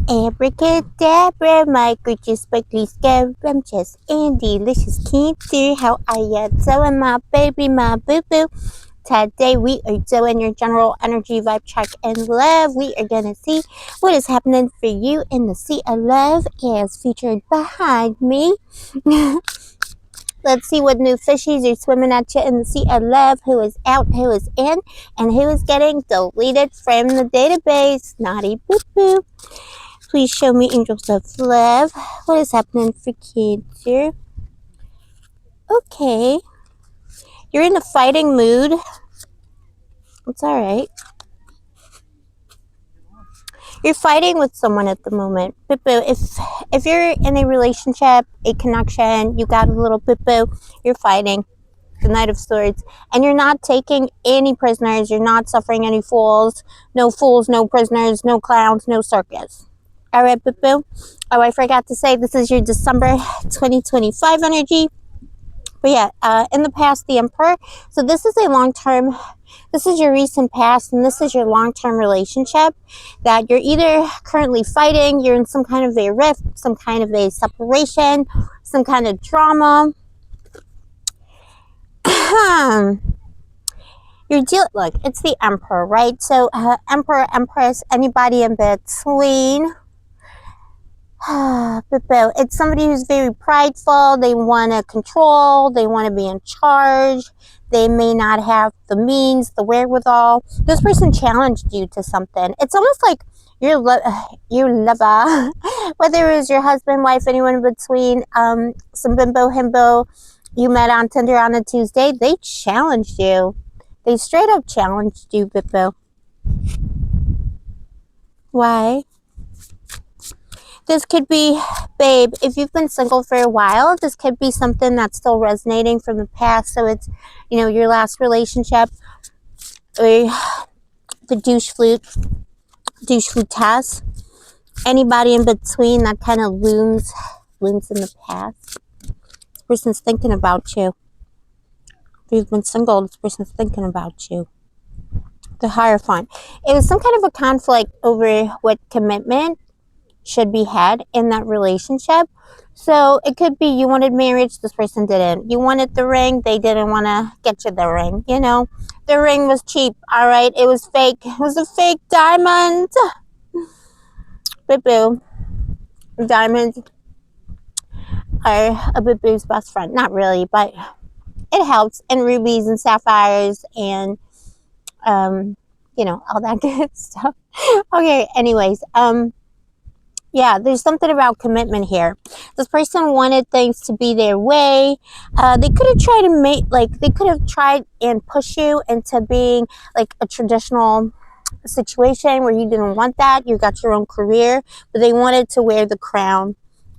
Abracadabra, my creatures, sparkly, scrumptious, and delicious cancer. How are ya doing, my baby, my boo-boo? Today we are doing your general energy vibe check and love. We are going to see what is happening for you in the sea of love as featured behind me. Let's see what new fishies are swimming at you in the sea of love, who is out, who is in, and who is getting deleted from the database. Naughty boo-boo. Please show me angels of love. What is happening for kids here? Okay. You're in a fighting mood. It's alright. You're fighting with someone at the moment. Boo-boo. If you're in a relationship, a connection, you got a little boo-boo, you're fighting. The Knight of Swords. And you're not taking any prisoners. You're not suffering any fools. No fools, no prisoners, no clowns, no circus. Alright, boo-boo. Oh, I forgot to say, this is your December 2025 energy. But yeah, in the past, the Emperor. So this is a long-term, this is your recent past, and this is your long-term relationship that you're either currently fighting, you're in some kind of a rift, some kind of a separation, some kind of drama. Look, it's the Emperor, right? So Emperor, Empress, anybody in between. It's somebody who's very prideful. They want to control. They want to be in charge. They may not have the means, the wherewithal. This person challenged you to something. It's almost like your lover, whether it was your husband, wife, anyone in between, some bimbo, himbo you met on Tinder on a Tuesday, they challenged you. They straight up challenged you, bimbo. Why? This could be, babe, if you've been single for a while, this could be something that's still resonating from the past. So it's, your last relationship, or the douche flute test. Anybody in between that kind of looms in the past. This person's thinking about you. If you've been single, this person's thinking about you. The Hierophant. It was some kind of a conflict over what commitment should be had in that relationship. So it could be you wanted marriage, this person didn't. You wanted the ring, they didn't want to get you the ring. The ring was cheap, all right? It was fake. It was a fake diamond. Boo-boo. Diamonds are a boo-boo's best friend. Not really, but it helps. And rubies and sapphires and, all that good stuff. Okay, anyways, yeah, there's something about commitment here. This person wanted things to be their way. They could have tried to they could have tried and push you into being like a traditional situation where you didn't want that. You got your own career, but they wanted to wear the crown.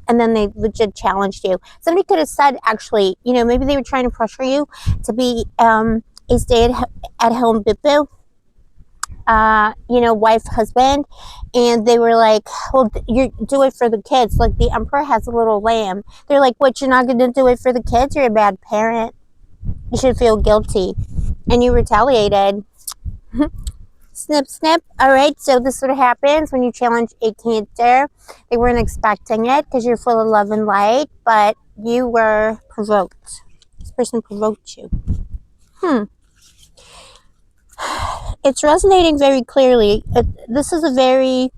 And then they legit challenged you. Somebody could have said, actually, maybe they were trying to pressure you to be a stay-at-home boo-boo. Wife, husband, and they were like, well, you do it for the kids. Like the Emperor has a little lamb. They're like, what, you're not going to do it for the kids? You're a bad parent. You should feel guilty. And you retaliated. Snip, snip. All right, so this is what happens when you challenge a Cancer. They weren't expecting it because you're full of love and light, but you were provoked. This person provoked you. It's resonating very clearly. This is a very,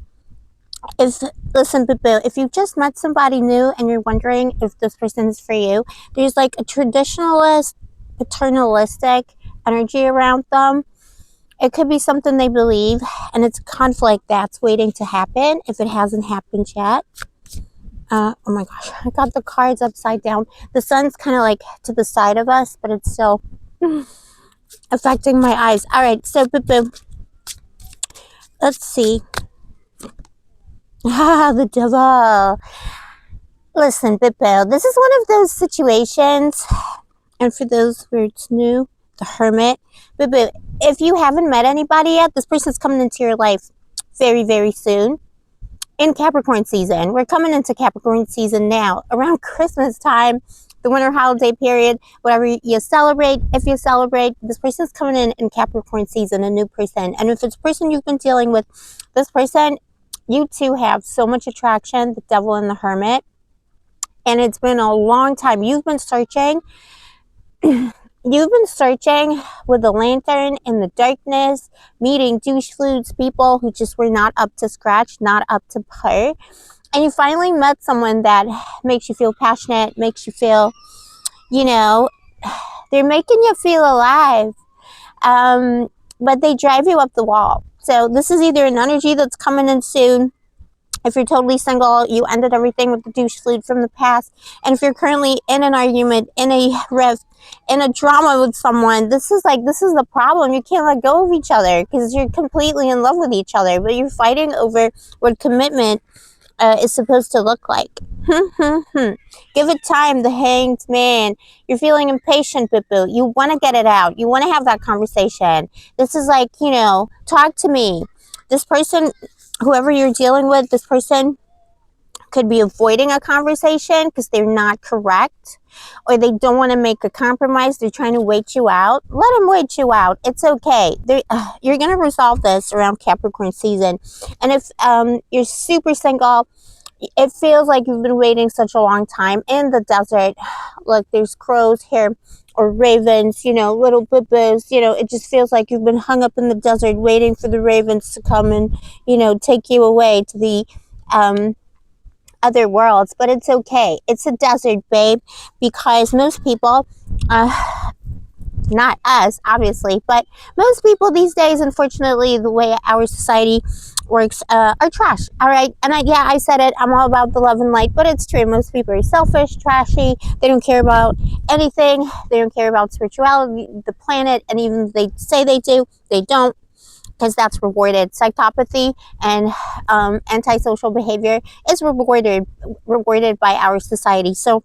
listen, boo-boo, if you just met somebody new and you're wondering if this person is for you, there's like a traditionalist, paternalistic energy around them. It could be something they believe, and it's a conflict that's waiting to happen if it hasn't happened yet. Oh my gosh, I got the cards upside down. The sun's kind of like to the side of us, but it's still affecting my eyes. All right, so boo-boo. Let's see. The devil. Listen, boo-boo, this is one of those situations, and for those where it's new, the Hermit. Boo-boo, if you haven't met anybody yet, this person's coming into your life very, very soon. In Capricorn season. We're coming into Capricorn season now. Around Christmas time, the winter holiday period, whatever you celebrate, if you celebrate, this person's coming in Capricorn season, a new person. And if it's a person you've been dealing with, this person, you two have so much attraction, the Devil and the Hermit. And it's been a long time. You've been searching. You've been searching with a lantern in the darkness, meeting douche flutes, people who just were not up to scratch, not up to par. And you finally met someone that makes you feel passionate, makes you feel, you know, they're making you feel alive. But they drive you up the wall. So this is either an energy that's coming in soon. If you're totally single, you ended everything with the douche flute from the past. And if you're currently in an argument, in a rift, in a drama with someone, this is the problem. You can't let go of each other because you're completely in love with each other, but you're fighting over what commitment is supposed to look like. Give it time, the Hanged Man. You're feeling impatient, boo. You want to get it out. You want to have that conversation. This is like, talk to me. This person, whoever you're dealing with, this person could be avoiding a conversation because they're not correct, or they don't want to make a compromise. They're trying to wait you out. Let them wait you out. It's okay. You're going to resolve this around Capricorn season. And if you're super single, it feels like you've been waiting such a long time in the desert. Look, there's crows here, or ravens, little boo-boos. It just feels like you've been hung up in the desert waiting for the ravens to come and, take you away to the other worlds. But it's okay. It's a desert, babe, because most people, not us, obviously, but most people these days, unfortunately, the way our society works, are trash. All right. And I said it. I'm all about the love and light, but it's true. Most people are selfish, trashy. They don't care about anything. They don't care about spirituality, the planet, and even if they say they do, they don't, because that's rewarded. Psychopathy and antisocial behavior is rewarded by our society. So,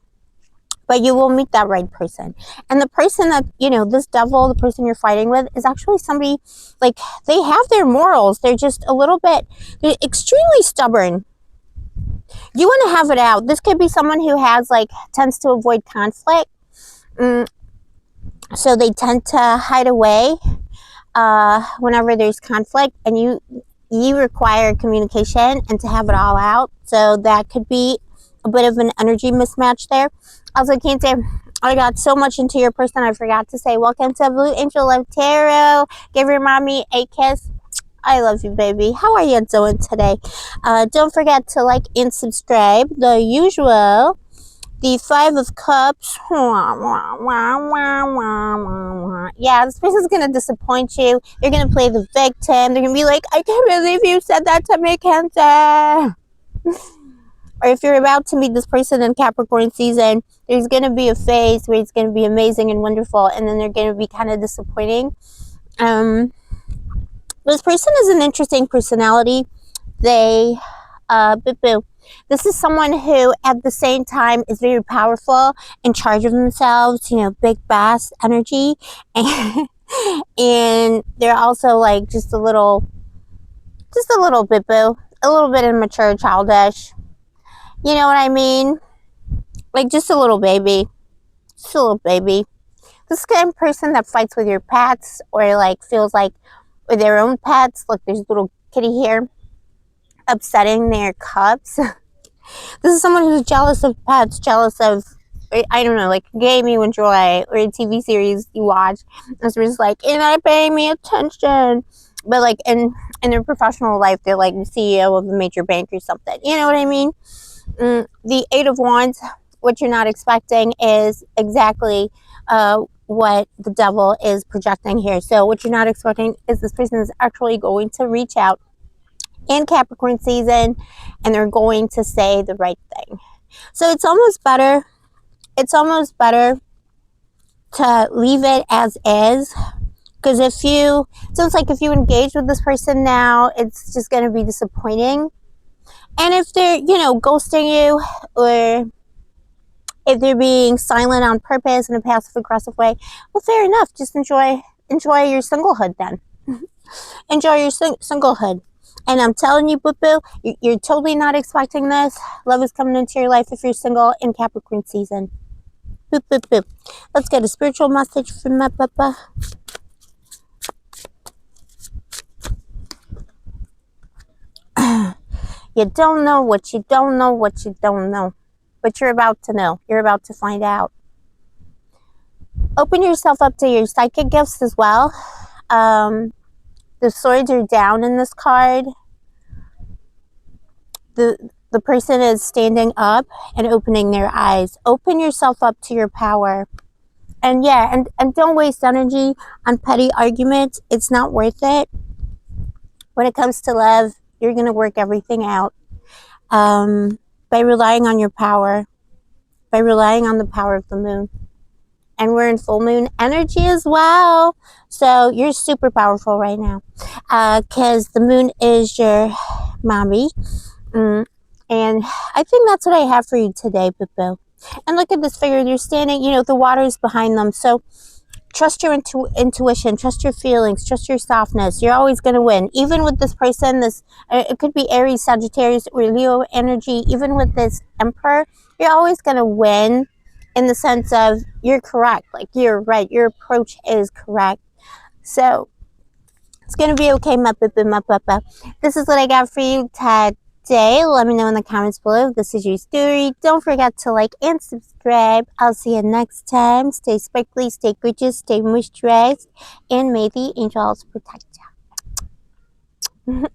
but you will meet that right person. And the person that, this devil, the person you're fighting with, is actually somebody, like, they have their morals. They're just they're extremely stubborn. You want to have it out. This could be someone who tends to avoid conflict. So they tend to hide away whenever there's conflict, and you require communication and to have it all out. So that could be a bit of an energy mismatch there. Also, Cancer, I got so much into your person, I forgot to say welcome to Blue Angel of Tarot. Give your mommy a kiss. I love you, baby. How are you doing today? Don't forget to like and subscribe. The usual. The Five of Cups. Yeah, this person's going to disappoint you. They're going to play the victim. They're going to be like, I can't believe you said that to me, Cancer. Or if you're about to meet this person in Capricorn season, there's going to be a phase where it's going to be amazing and wonderful, and then they're going to be kind of disappointing. This person is an interesting personality. They, this is someone who, at the same time, is very powerful, in charge of themselves, big boss energy. And they're also like just a little bit-boo, a little bit immature, childish. You know what I mean? Like just a little baby. Just a little baby. This kind of person that fights with your pets, or like feels like with their own pets. Look, there's a little kitty here upsetting their cubs. This is someone who's jealous of pets, jealous of, I don't know, like a game you enjoy or a TV series you watch. This person's like, you're not paying me attention. But like in their professional life, they're like the CEO of a major bank or something. You know what I mean? The Eight of Wands, what you're not expecting is exactly what the devil is projecting here. So what you're not expecting is this person is actually going to reach out in Capricorn season, and they're going to say the right thing. So it's almost better to leave it as is, because if you engage with this person now, it's just going to be disappointing. And if they're, ghosting you, or if they're being silent on purpose in a passive aggressive way, well, fair enough. Just enjoy your singlehood then. Enjoy your singlehood. And I'm telling you, boo-boo, you're totally not expecting this. Love is coming into your life if you're single in Capricorn season. Boop, boop, boop. Let's get a spiritual message from my papa. You don't know what you don't know what you don't know. But you're about to know. You're about to find out. Open yourself up to your psychic gifts as well. The swords are down in this card. The person is standing up and opening their eyes. Open yourself up to your power. And yeah, and don't waste energy on petty arguments. It's not worth it. When it comes to love, you're going to work everything out by relying on your power, by relying on the power of the moon. And we're in full moon energy as well. So you're super powerful right now because the moon is your mommy. And I think that's what I have for you today, Boo. And look at this figure. They're standing, you know, the water is behind them. So trust your intuition, trust your feelings, trust your softness. You're always going to win. Even with this person, it could be Aries, Sagittarius, or Leo energy. Even with this Emperor, you're always going to win in the sense of you're correct. Like, you're right. Your approach is correct. So it's going to be okay, my papa. This is what I got for you today. Let me know in the comments below if this is your story. Don't forget to like and subscribe. I'll see you next time. Stay sparkly, stay gorgeous, stay moisturized, and may the angels protect you.